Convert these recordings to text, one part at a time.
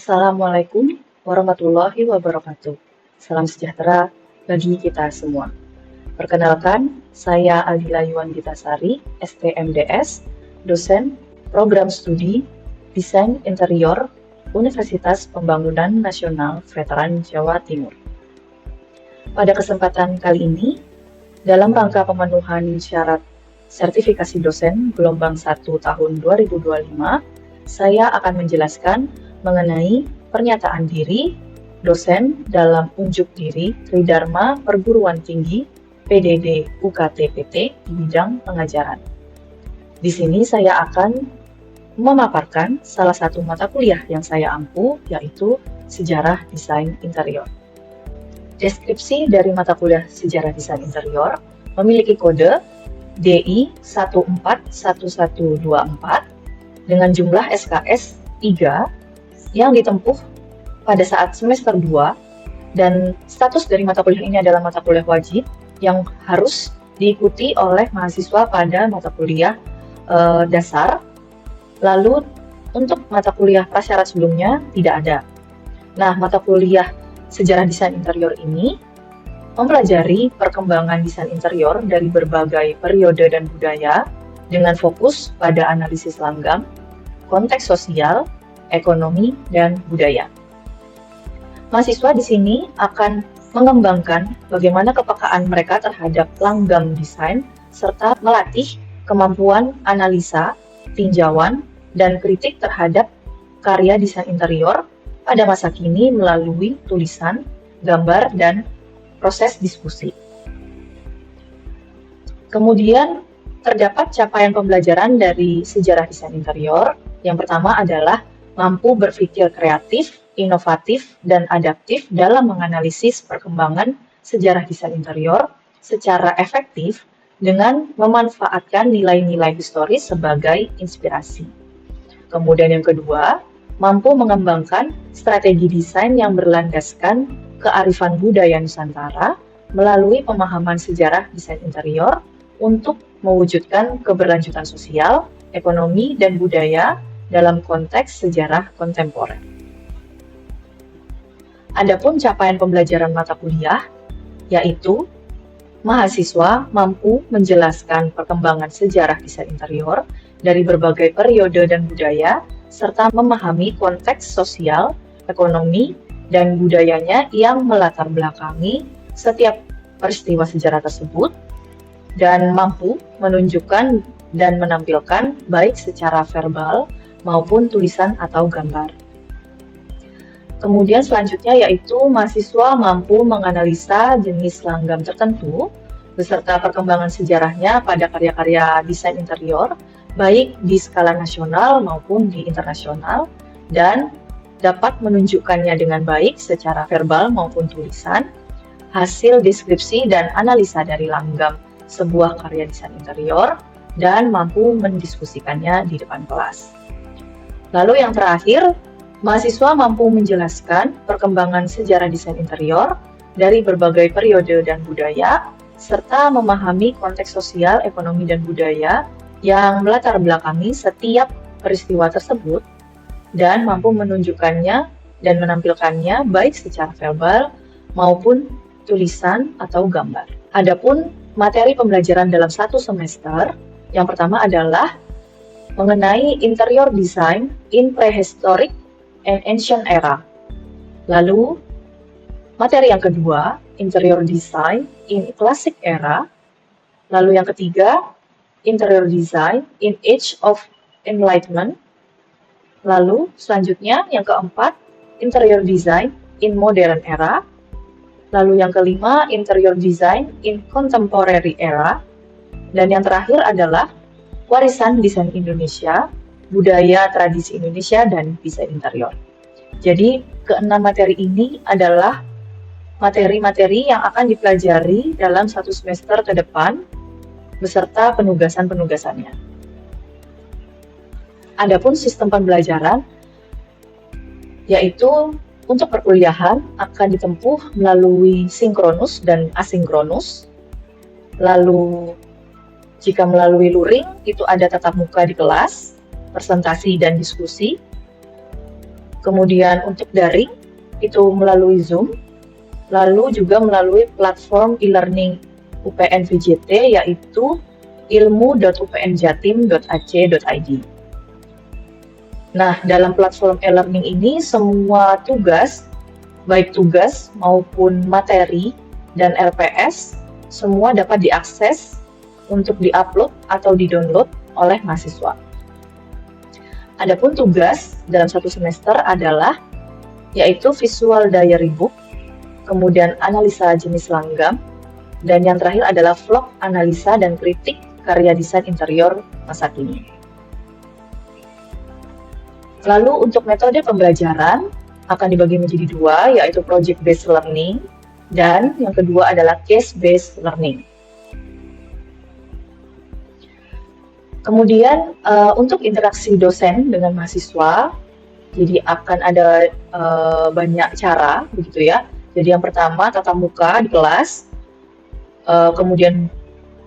Assalamualaikum warahmatullahi wabarakatuh. Salam sejahtera bagi kita semua. Perkenalkan, saya Aldila Yuwangitasari, STMDS, dosen Program Studi Desain Interior Universitas Pembangunan Nasional Veteran Jawa Timur. Pada kesempatan kali ini, dalam rangka pemenuhan syarat sertifikasi dosen gelombang 1 tahun 2025, saya akan menjelaskan mengenai pernyataan diri dosen dalam unjuk diri Tridharma Perguruan Tinggi PDD UKT-PT di bidang pengajaran. Di sini saya akan memaparkan salah satu mata kuliah yang saya ampu, yaitu Sejarah Desain Interior. Deskripsi dari mata kuliah Sejarah Desain Interior memiliki kode DI 141124 dengan jumlah SKS 3 yang ditempuh pada saat semester 2, dan status dari mata kuliah ini adalah mata kuliah wajib yang harus diikuti oleh mahasiswa pada mata kuliah dasar. Lalu untuk mata kuliah prasyarat sebelumnya tidak ada. Nah, mata kuliah Sejarah Desain Interior ini mempelajari perkembangan desain interior dari berbagai periode dan budaya dengan fokus pada analisis langgam, konteks sosial, ekonomi, dan budaya. Mahasiswa di sini akan mengembangkan bagaimana kepekaan mereka terhadap langgam desain serta melatih kemampuan analisa, tinjauan, dan kritik terhadap karya desain interior pada masa kini melalui tulisan, gambar, dan proses diskusi. Kemudian terdapat capaian pembelajaran dari sejarah desain interior. Yang pertama adalah mampu berpikir kreatif, inovatif, dan adaptif dalam menganalisis perkembangan sejarah desain interior secara efektif dengan memanfaatkan nilai-nilai historis sebagai inspirasi. Kemudian yang kedua, mampu mengembangkan strategi desain yang berlandaskan kearifan budaya Nusantara melalui pemahaman sejarah desain interior untuk mewujudkan keberlanjutan sosial, ekonomi, dan budaya dalam konteks sejarah kontemporer. Adapun capaian pembelajaran mata kuliah, yaitu mahasiswa mampu menjelaskan perkembangan sejarah desain interior dari berbagai periode dan budaya, serta memahami konteks sosial, ekonomi, dan budayanya yang melatar belakangi setiap peristiwa sejarah tersebut, dan mampu menunjukkan dan menampilkan baik secara verbal maupun tulisan atau gambar. Kemudian selanjutnya yaitu mahasiswa mampu menganalisa jenis langgam tertentu beserta perkembangan sejarahnya pada karya-karya desain interior baik di skala nasional maupun di internasional, dan dapat menunjukkannya dengan baik secara verbal maupun tulisan, hasil deskripsi dan analisa dari langgam sebuah karya desain interior, dan mampu mendiskusikannya di depan kelas. Lalu yang terakhir, mahasiswa mampu menjelaskan perkembangan sejarah desain interior dari berbagai periode dan budaya, serta memahami konteks sosial, ekonomi, dan budaya yang melatar belakangi setiap peristiwa tersebut, dan mampu menunjukkannya dan menampilkannya baik secara verbal maupun tulisan atau gambar. Adapun materi pembelajaran dalam satu semester, yang pertama adalah mengenai interior design in prehistoric and ancient era. Lalu, materi yang kedua, interior design in classic era. Lalu yang ketiga, interior design in age of enlightenment. Lalu, selanjutnya yang keempat, interior design in modern era. Lalu yang kelima, interior design in contemporary era. Dan yang terakhir adalah warisan desain Indonesia, budaya tradisi Indonesia, dan desain interior. Jadi, keenam materi ini adalah materi-materi yang akan dipelajari dalam satu semester ke depan, beserta penugasan-penugasannya. Adapun sistem pembelajaran, yaitu untuk perkuliahan akan ditempuh melalui sinkronus dan asinkronus. Lalu, jika melalui luring, itu ada tatap muka di kelas, presentasi dan diskusi. Kemudian untuk daring itu melalui Zoom, lalu juga melalui platform e-learning UPN VJT yaitu ilmu.upnjatim.ac.id. Nah, dalam platform e-learning ini semua tugas, baik tugas maupun materi dan LPS, semua dapat diakses untuk diupload atau didownload oleh mahasiswa. Adapun tugas dalam satu semester adalah yaitu visual diary book, kemudian analisa jenis langgam, dan yang terakhir adalah vlog analisa dan kritik karya desain interior masa kini. Lalu untuk metode pembelajaran akan dibagi menjadi dua, yaitu project based learning dan yang kedua adalah case based learning. Kemudian untuk interaksi dosen dengan mahasiswa, jadi akan ada banyak cara begitu ya. Jadi yang pertama tatap muka di kelas, kemudian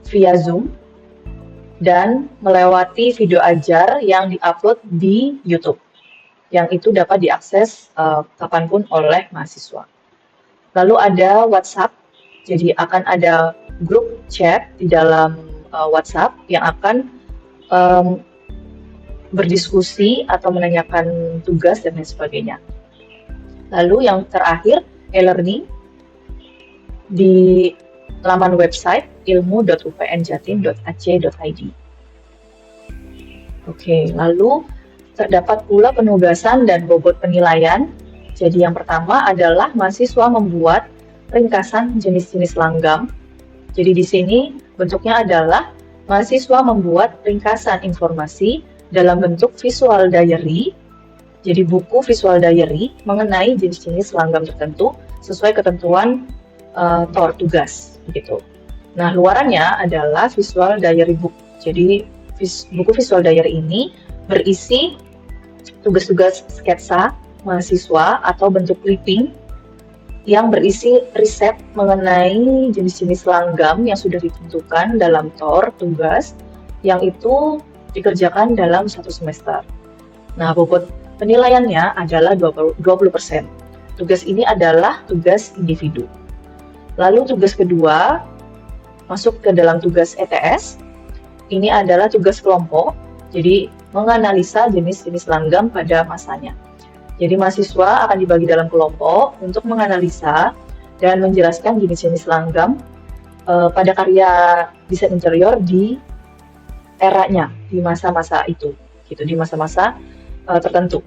via Zoom, dan melewati video ajar yang diupload di YouTube, yang itu dapat diakses kapanpun oleh mahasiswa. Lalu ada WhatsApp, jadi akan ada grup chat di dalam WhatsApp yang akan berdiskusi atau menanyakan tugas dan lain sebagainya. Lalu yang terakhir, e-learning di laman website ilmu.upnjatim.ac.id. Oke, lalu terdapat pula penugasan dan bobot penilaian. Jadi yang pertama adalah mahasiswa membuat ringkasan jenis-jenis langgam. Jadi di sini bentuknya adalah mahasiswa membuat ringkasan informasi dalam bentuk visual diary, jadi buku visual diary mengenai jenis-jenis langgam tertentu sesuai ketentuan TOR tugas, begitu. Nah, luarannya adalah visual diary book. Jadi buku visual diary ini berisi tugas-tugas sketsa mahasiswa atau bentuk clipping yang berisi riset mengenai jenis-jenis langgam yang sudah ditentukan dalam TOR tugas yang itu dikerjakan dalam satu semester. Nah, bobot penilaiannya adalah 20%. Tugas ini adalah tugas individu. Lalu tugas kedua masuk ke dalam tugas ETS. Ini adalah tugas kelompok, jadi menganalisa jenis-jenis langgam pada masanya. Jadi mahasiswa akan dibagi dalam kelompok untuk menganalisa dan menjelaskan jenis-jenis langgam pada karya desain interior di eranya, di masa-masa itu, gitu, di masa-masa tertentu.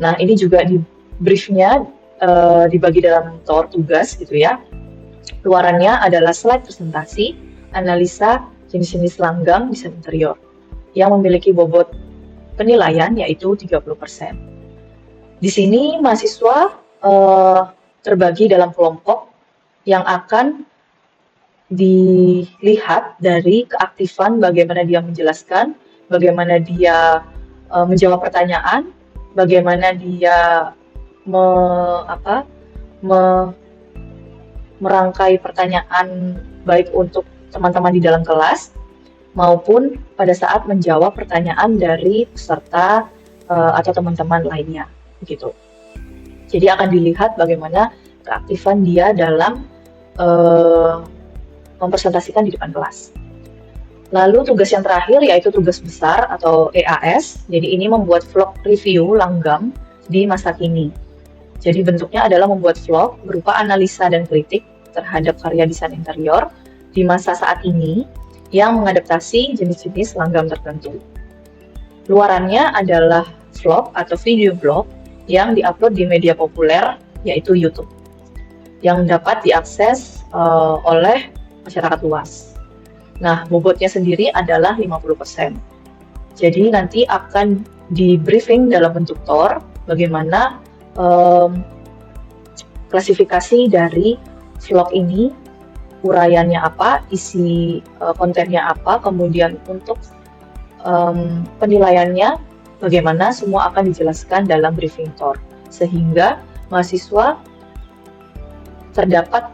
Nah, ini juga di briefnya dibagi dalam TOR tugas, gitu ya. Luarannya adalah slide presentasi, analisa jenis-jenis langgam desain interior yang memiliki bobot penilaian yaitu 30%. Di sini mahasiswa terbagi dalam kelompok yang akan dilihat dari keaktifan bagaimana dia menjelaskan, bagaimana dia menjawab pertanyaan, bagaimana dia merangkai pertanyaan baik untuk teman-teman di dalam kelas maupun pada saat menjawab pertanyaan dari peserta atau teman-teman lainnya. Gitu. Jadi akan dilihat bagaimana keaktifan dia dalam mempresentasikan di depan kelas. Lalu tugas yang terakhir yaitu tugas besar atau EAS. Jadi ini membuat vlog review langgam di masa kini. Jadi bentuknya adalah membuat vlog berupa analisa dan kritik terhadap karya desain interior di masa saat ini yang mengadaptasi jenis-jenis langgam tertentu. Luarannya adalah vlog atau video blog yang diupload di media populer yaitu YouTube yang dapat diakses oleh masyarakat luas. Nah, bobotnya sendiri adalah 50%. Jadi nanti akan di briefing dalam bentuk TOR bagaimana klasifikasi dari vlog ini, uraiannya apa, isi kontennya apa, kemudian untuk penilaiannya bagaimana, semua akan dijelaskan dalam briefing TOR, sehingga mahasiswa terdapat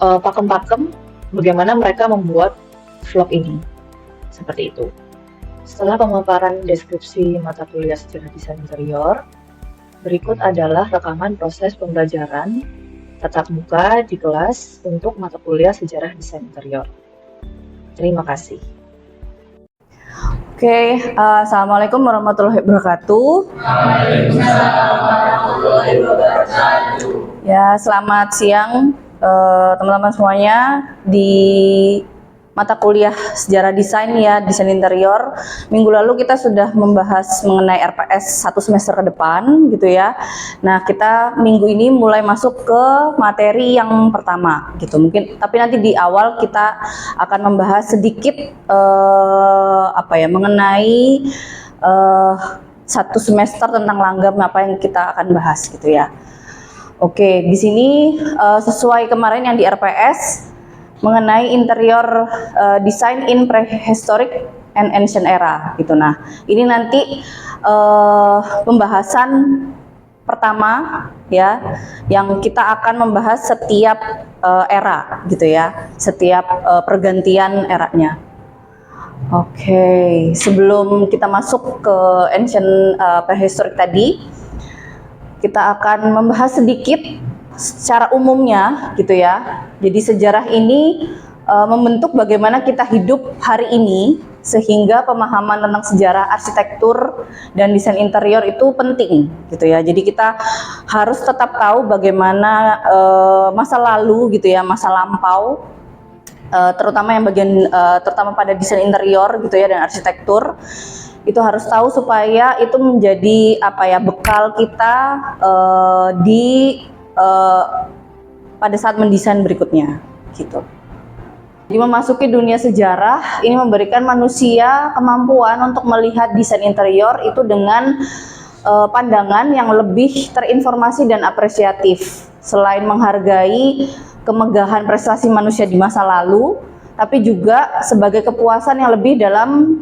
pakem-pakem bagaimana mereka membuat vlog ini, seperti itu. Setelah pemaparan deskripsi mata kuliah sejarah desain interior, Berikut adalah rekaman proses pembelajaran tatap muka di kelas untuk mata kuliah Sejarah Desain Interior. Terima kasih. Oke, Assalamualaikum warahmatullahi wabarakatuh. Ya, selamat siang teman-teman semuanya di mata kuliah Sejarah Desain ya, Desain Interior. Minggu lalu kita sudah membahas mengenai RPS 1 semester ke depan gitu ya. Nah, kita minggu ini mulai masuk ke materi yang pertama gitu. Mungkin tapi nanti di awal kita akan membahas sedikit mengenai 1 semester tentang langgam apa yang kita akan bahas gitu ya. Oke, di sini sesuai kemarin yang di RPS mengenai interior design in prehistoric and ancient era gitu. Nah, ini nanti pembahasan pertama ya, yang kita akan membahas setiap era gitu ya, setiap pergantian eranya. Oke, sebelum kita masuk ke ancient prehistoric tadi, kita akan membahas sedikit secara umumnya gitu ya. Jadi sejarah ini membentuk bagaimana kita hidup hari ini, sehingga pemahaman tentang sejarah arsitektur dan desain interior itu penting gitu ya. Jadi kita harus tetap tahu bagaimana masa lalu gitu ya, masa lampau, terutama yang bagian terutama pada desain interior gitu ya dan arsitektur. Itu harus tahu supaya itu menjadi bekal kita pada saat mendesain berikutnya gitu. Jadi memasuki dunia sejarah ini memberikan manusia kemampuan untuk melihat desain interior itu dengan pandangan yang lebih terinformasi dan apresiatif. Selain menghargai kemegahan prestasi manusia di masa lalu, tapi juga sebagai kepuasan yang lebih dalam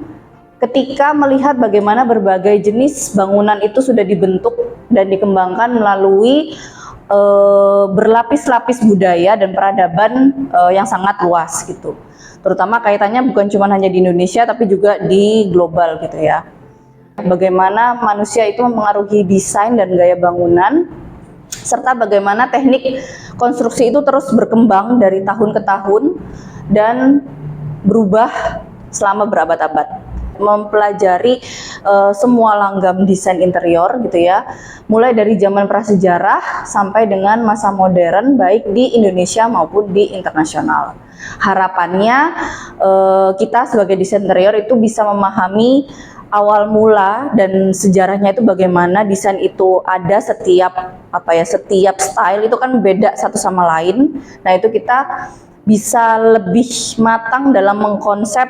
ketika melihat bagaimana berbagai jenis bangunan itu sudah dibentuk dan dikembangkan melalui berlapis-lapis budaya dan peradaban yang sangat luas gitu. Terutama kaitannya bukan cuma hanya di Indonesia tapi juga di global gitu ya. Bagaimana manusia itu mempengaruhi desain dan gaya bangunan, serta bagaimana teknik konstruksi itu terus berkembang dari tahun ke tahun dan berubah selama berabad-abad. Mempelajari semua langgam desain interior gitu ya, mulai dari zaman prasejarah sampai dengan masa modern baik di Indonesia maupun di internasional. Harapannya kita sebagai desain interior itu bisa memahami awal mula dan sejarahnya itu bagaimana desain itu ada, setiap style itu kan beda satu sama lain. Nah, itu kita bisa lebih matang dalam mengkonsep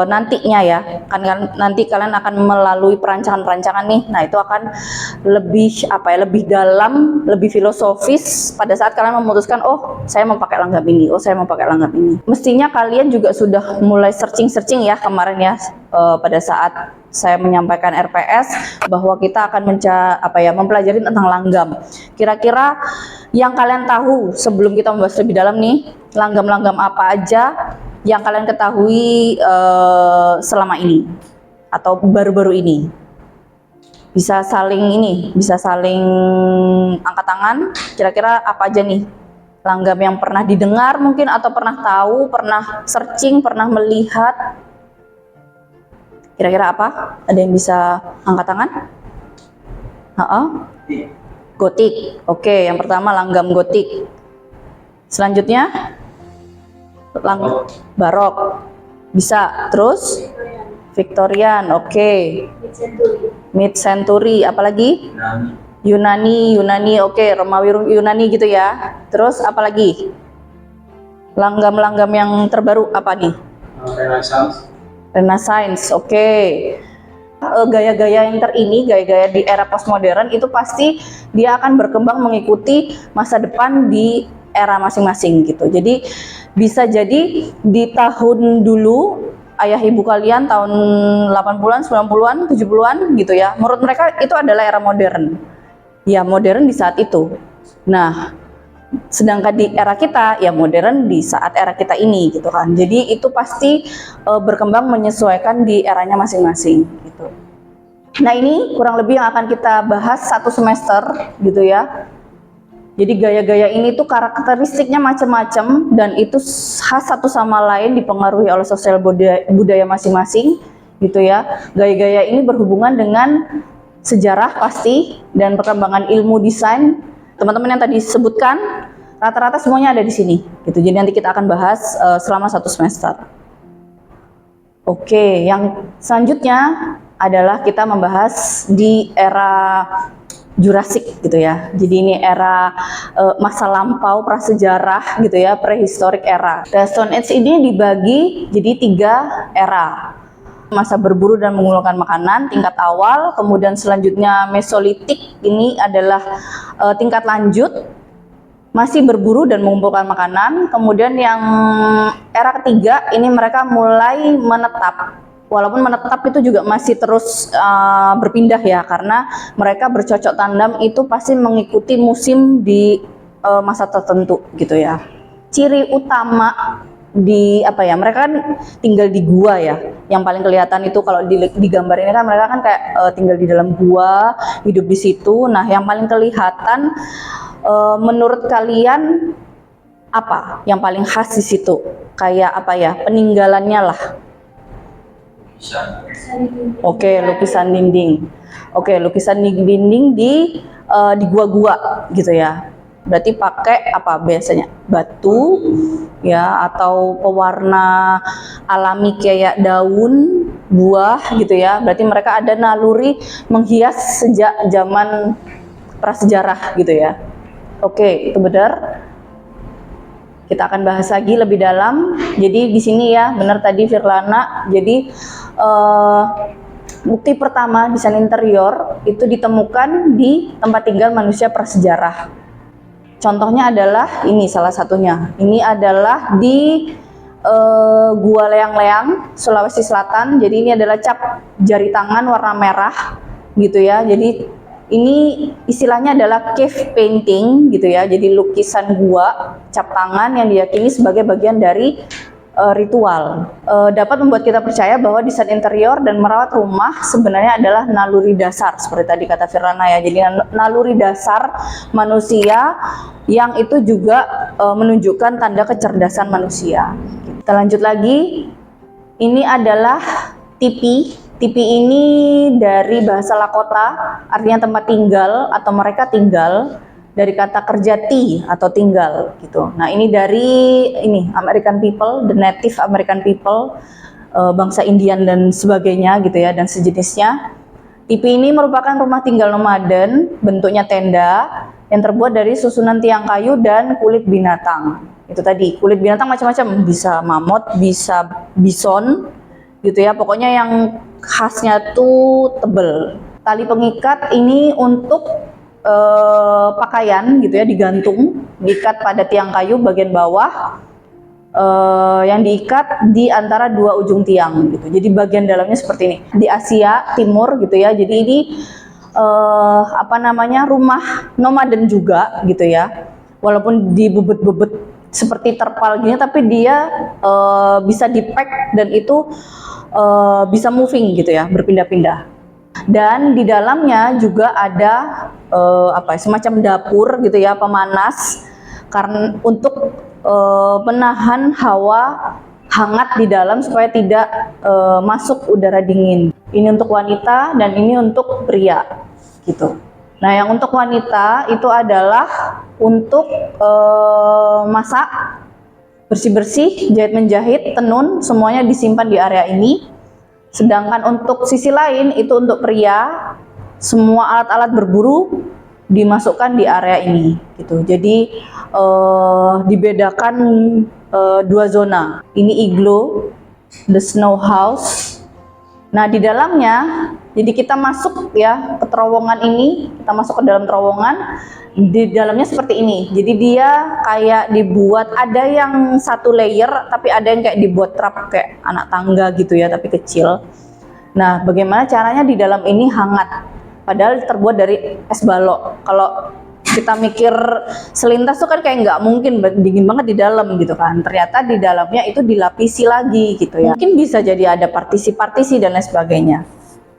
nantinya ya, kan nanti kalian akan melalui perancangan-perancangan nih. Nah, itu akan lebih dalam, lebih filosofis pada saat kalian memutuskan, oh saya mau pakai langgam ini, oh saya mau pakai langgam ini. Mestinya kalian juga sudah mulai searching ya kemarin ya, pada saat saya menyampaikan RPS bahwa kita akan mempelajari tentang langgam. Kira-kira yang kalian tahu sebelum kita membahas lebih dalam nih, langgam-langgam apa aja yang kalian ketahui selama ini atau baru-baru ini? Bisa saling angkat tangan. Kira-kira apa aja nih langgam yang pernah didengar mungkin, atau pernah tahu, pernah searching, pernah melihat? Kira-kira apa? Ada yang bisa angkat tangan? Gotik. Oke, yang pertama langgam gotik. Selanjutnya barok. Bisa. Terus Victorian. Oke. Mid century. Apalagi? Yunani. Oke, Romawi Yunani gitu ya. Terus apalagi? Langgam-langgam yang terbaru apa nih? Renaissance. Oke. Gaya-gaya gaya-gaya di era postmodern itu pasti dia akan berkembang mengikuti masa depan di era masing-masing gitu. Jadi bisa jadi di tahun dulu ayah ibu kalian tahun 80-an, 90-an, 70-an gitu ya, menurut mereka itu adalah era modern. Ya, modern di saat itu. Nah, sedangkan di era kita ya modern di saat era kita ini gitu kan. Jadi itu pasti berkembang menyesuaikan di eranya masing-masing gitu. Nah, ini kurang lebih yang akan kita bahas satu semester gitu ya. Jadi gaya-gaya ini tuh karakteristiknya macam-macam dan itu khas satu sama lain, dipengaruhi oleh sosial budaya masing-masing gitu ya. Gaya-gaya ini berhubungan dengan sejarah pasti dan perkembangan ilmu desain. Teman-teman yang tadi sebutkan rata-rata semuanya ada di sini gitu. Jadi nanti kita akan bahas selama satu semester. Oke, yang selanjutnya adalah kita membahas di era Jurassic gitu ya. Jadi ini era masa lampau prasejarah gitu ya, prehistoric era. The Stone Age ini dibagi jadi 3 era. Masa berburu dan mengumpulkan makanan tingkat awal, kemudian selanjutnya Mesolitik, ini adalah tingkat lanjut, masih berburu dan mengumpulkan makanan. Kemudian yang era ketiga ini mereka mulai menetap. Walaupun menetap itu juga masih terus berpindah ya, karena mereka bercocok tanam itu pasti mengikuti musim di masa tertentu gitu ya. Ciri utama di apa ya, mereka kan tinggal di gua ya. Yang paling kelihatan itu kalau di gambar ini kan mereka kan kayak tinggal di dalam gua, hidup di situ. Nah, yang paling kelihatan menurut kalian apa yang paling khas di situ? Kayak apa ya, peninggalannya lah. Oke, lukisan dinding. Oke, lukisan dinding di gua-gua gitu ya. Berarti pakai apa biasanya? Batu ya, atau pewarna alami kayak daun, buah gitu ya. Berarti mereka ada naluri menghias sejak zaman prasejarah gitu ya. Oke, itu benar. Kita akan bahas lagi lebih dalam. Jadi di sini ya, benar tadi Firlana. Jadi bukti pertama desain interior itu ditemukan di tempat tinggal manusia prasejarah. Contohnya adalah ini salah satunya. Ini adalah di Gua Leang-Leang, Sulawesi Selatan. Jadi ini adalah cap jari tangan warna merah gitu ya. Jadi ini istilahnya adalah cave painting gitu ya. Jadi lukisan gua cap tangan yang diyakini sebagai bagian dari ritual. Dapat membuat kita percaya bahwa desain interior dan merawat rumah sebenarnya adalah naluri dasar seperti tadi kata Firlana ya. Jadi naluri dasar manusia yang itu juga menunjukkan tanda kecerdasan manusia. Kita lanjut lagi. Ini adalah tipi. Tipi ini dari bahasa Lakota, artinya tempat tinggal atau mereka tinggal, dari kata kerja ti atau tinggal gitu. Nah, ini dari ini American people, the native American people, bangsa Indian dan sebagainya gitu ya, dan sejenisnya. Tipi ini merupakan rumah tinggal nomaden, bentuknya tenda yang terbuat dari susunan tiang kayu dan kulit binatang. Itu tadi, kulit binatang macam-macam, bisa mamut, bisa bison gitu ya. Pokoknya yang khasnya tuh tebel. Tali pengikat ini untuk pakaian gitu ya, digantung, diikat pada tiang kayu bagian bawah, yang diikat di antara 2 ujung tiang gitu. Jadi bagian dalamnya seperti ini. Di Asia Timur gitu ya. Jadi ini apa namanya, rumah nomaden juga gitu ya. Walaupun dibebet-bebet seperti terpal gini, tapi dia bisa di-pack dan itu bisa moving gitu ya, berpindah-pindah. Dan di dalamnya juga ada apa semacam dapur gitu ya, pemanas, karena untuk menahan hawa hangat di dalam supaya tidak masuk udara dingin. Ini untuk wanita dan ini untuk pria gitu. Nah, yang untuk wanita itu adalah untuk masak, bersih-bersih, jahit-menjahit, tenun, semuanya disimpan di area ini. Sedangkan untuk sisi lain itu untuk pria, semua alat-alat berburu dimasukkan di area ini gitu. Jadi dibedakan 2 zona. Ini iglo, the snow house. Nah, di dalamnya jadi kita masuk ya ke terowongan ini, kita masuk ke dalam terowongan. Di dalamnya seperti ini. Jadi dia kayak dibuat, ada yang 1 layer, tapi ada yang kayak dibuat trap kayak anak tangga gitu ya, tapi kecil. Nah, bagaimana caranya di dalam ini hangat? Padahal terbuat dari es balok. Kalau kita mikir selintas tuh kan kayak nggak mungkin, dingin banget di dalam gitu kan. Ternyata di dalamnya itu dilapisi lagi gitu ya. Mungkin bisa jadi ada partisi-partisi dan lain sebagainya.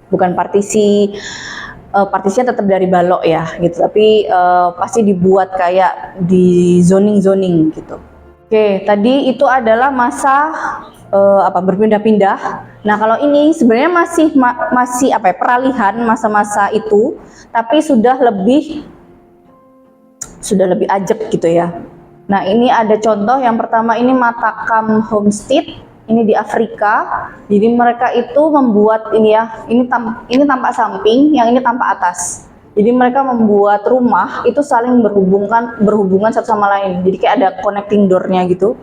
bukan partisinya tetap dari balok ya gitu, tapi pasti dibuat kayak di zoning gitu. Oke, tadi itu adalah masa berpindah-pindah. Nah, kalau ini sebenarnya masih peralihan masa-masa itu, tapi sudah lebih ajak gitu ya. Nah, ini ada contoh yang pertama, ini Matakam Homestead, ini di Afrika. Jadi mereka itu membuat ini ya, ini tampak samping, yang ini tampak atas. Jadi mereka membuat rumah itu saling berhubungan satu sama lain. Jadi kayak ada connecting door-nya gitu.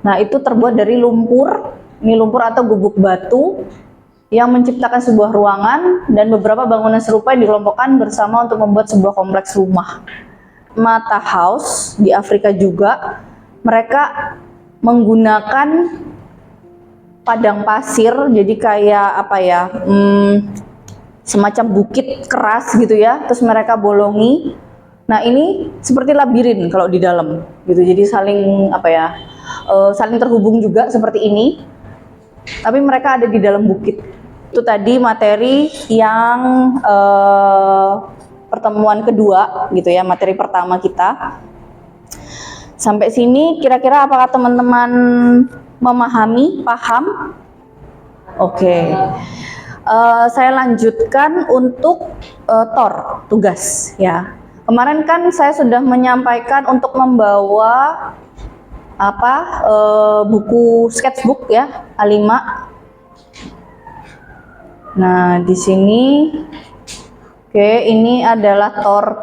Nah, itu terbuat dari lumpur, ini lumpur atau gubuk batu yang menciptakan sebuah ruangan, dan beberapa bangunan serupa dikelompokkan bersama untuk membuat sebuah kompleks rumah. Mata House di Afrika juga, mereka menggunakan padang pasir, jadi kayak semacam bukit keras gitu ya, terus mereka bolongi. Nah, ini seperti labirin kalau di dalam gitu, jadi saling saling terhubung juga seperti ini, tapi mereka ada di dalam bukit. Itu tadi materi yang pertemuan kedua gitu ya, materi pertama kita. Sampai sini kira-kira apakah teman-teman paham? Oke. Saya lanjutkan untuk tugas ya. Kemarin kan saya sudah menyampaikan untuk membawa buku sketchbook ya, A5. Nah, di sini ini adalah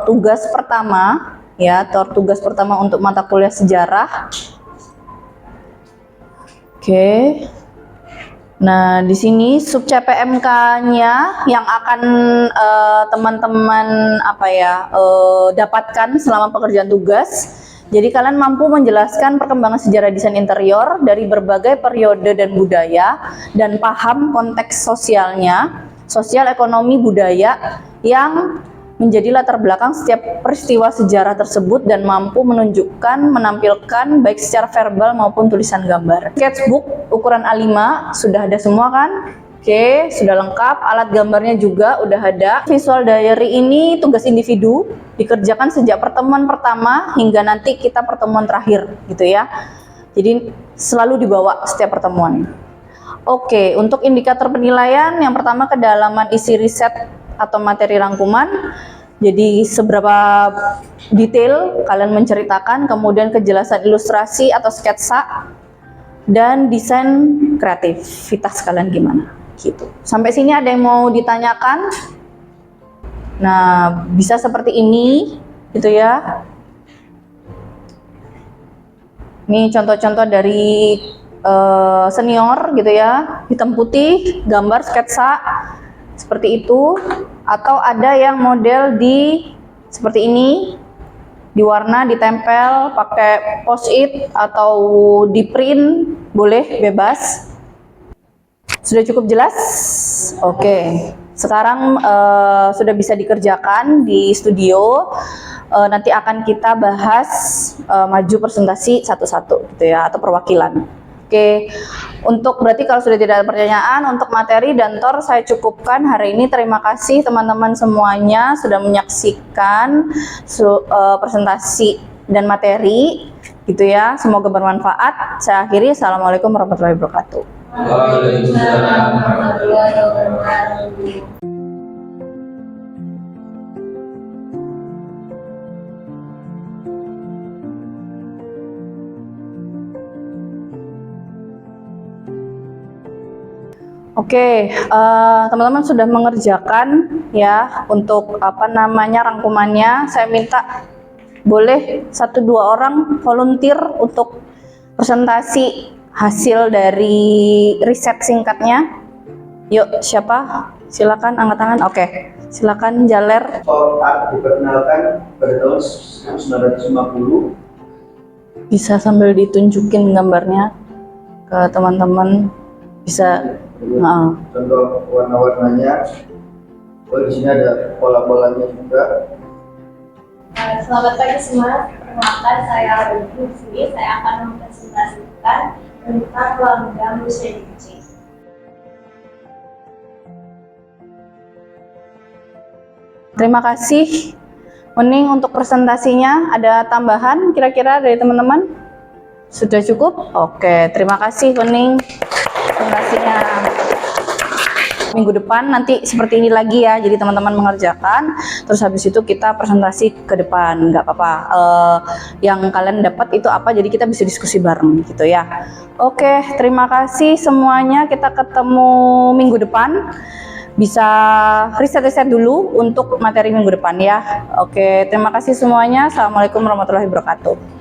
tugas pertama ya, tugas pertama untuk mata kuliah sejarah. Nah, di sini sub CPMK-nya yang akan teman-teman dapatkan selama pekerjaan tugas. Jadi kalian mampu menjelaskan perkembangan sejarah desain interior dari berbagai periode dan budaya, dan paham konteks sosialnya, sosial, ekonomi, budaya yang menjadi latar belakang setiap peristiwa sejarah tersebut, dan mampu menampilkan baik secara verbal maupun tulisan gambar. Sketchbook ukuran A5 sudah ada semua kan? Sudah lengkap. Alat gambarnya juga udah ada. Visual diary ini tugas individu, dikerjakan sejak pertemuan pertama hingga nanti kita pertemuan terakhir gitu ya. Jadi selalu dibawa setiap pertemuan. Untuk indikator penilaian, yang pertama kedalaman isi riset atau materi rangkuman. Jadi seberapa detail kalian menceritakan, kemudian kejelasan ilustrasi atau sketsa, dan desain kreativitas kalian gimana gitu. Sampai sini ada yang mau ditanyakan? Nah, bisa seperti ini gitu ya. Ini contoh-contoh dari senior gitu ya, hitam putih, gambar sketsa seperti itu. Atau ada yang model seperti ini, diwarna, ditempel pakai post-it atau di print, boleh bebas. Sudah cukup jelas? Sekarang sudah bisa dikerjakan di studio. Nanti akan kita bahas maju presentasi satu-satu gitu ya, atau perwakilan. Untuk berarti kalau sudah tidak ada pertanyaan, untuk materi dan saya cukupkan hari ini. Terima kasih teman-teman semuanya sudah menyaksikan presentasi dan materi gitu ya. Semoga bermanfaat. Saya akhiri. Assalamualaikum warahmatullahi wabarakatuh. Waalaikumsalam warahmatullahi wabarakatuh. Teman-teman sudah mengerjakan ya untuk rangkumannya. Saya minta boleh 1-2 orang volunteer untuk presentasi hasil dari riset singkatnya. Yuk, siapa? Silakan angkat tangan. Silakan Jaler. Diperkenalkan pada tahun 1950. Bisa sambil ditunjukin gambarnya ke teman-teman. Bisa. Contoh warna-warnanya. Di sini ada pola-polanya juga. Selamat pagi semua. Perkenalkan, saya Ibu Sri. Saya akan mempresentasikan tentang langgam usia kucing. Terima kasih. Wening untuk presentasinya. Ada tambahan kira-kira dari teman-teman? Sudah cukup? Oke, terima kasih Wening presentasinya. Minggu depan nanti seperti ini lagi ya, jadi teman-teman mengerjakan, terus habis itu kita presentasi ke depan, nggak apa-apa. Yang kalian dapat itu apa, jadi kita bisa diskusi bareng gitu ya. Oke, terima kasih semuanya, kita ketemu minggu depan. Bisa riset-riset dulu untuk materi minggu depan ya. Oke, terima kasih semuanya. Assalamualaikum warahmatullahi wabarakatuh.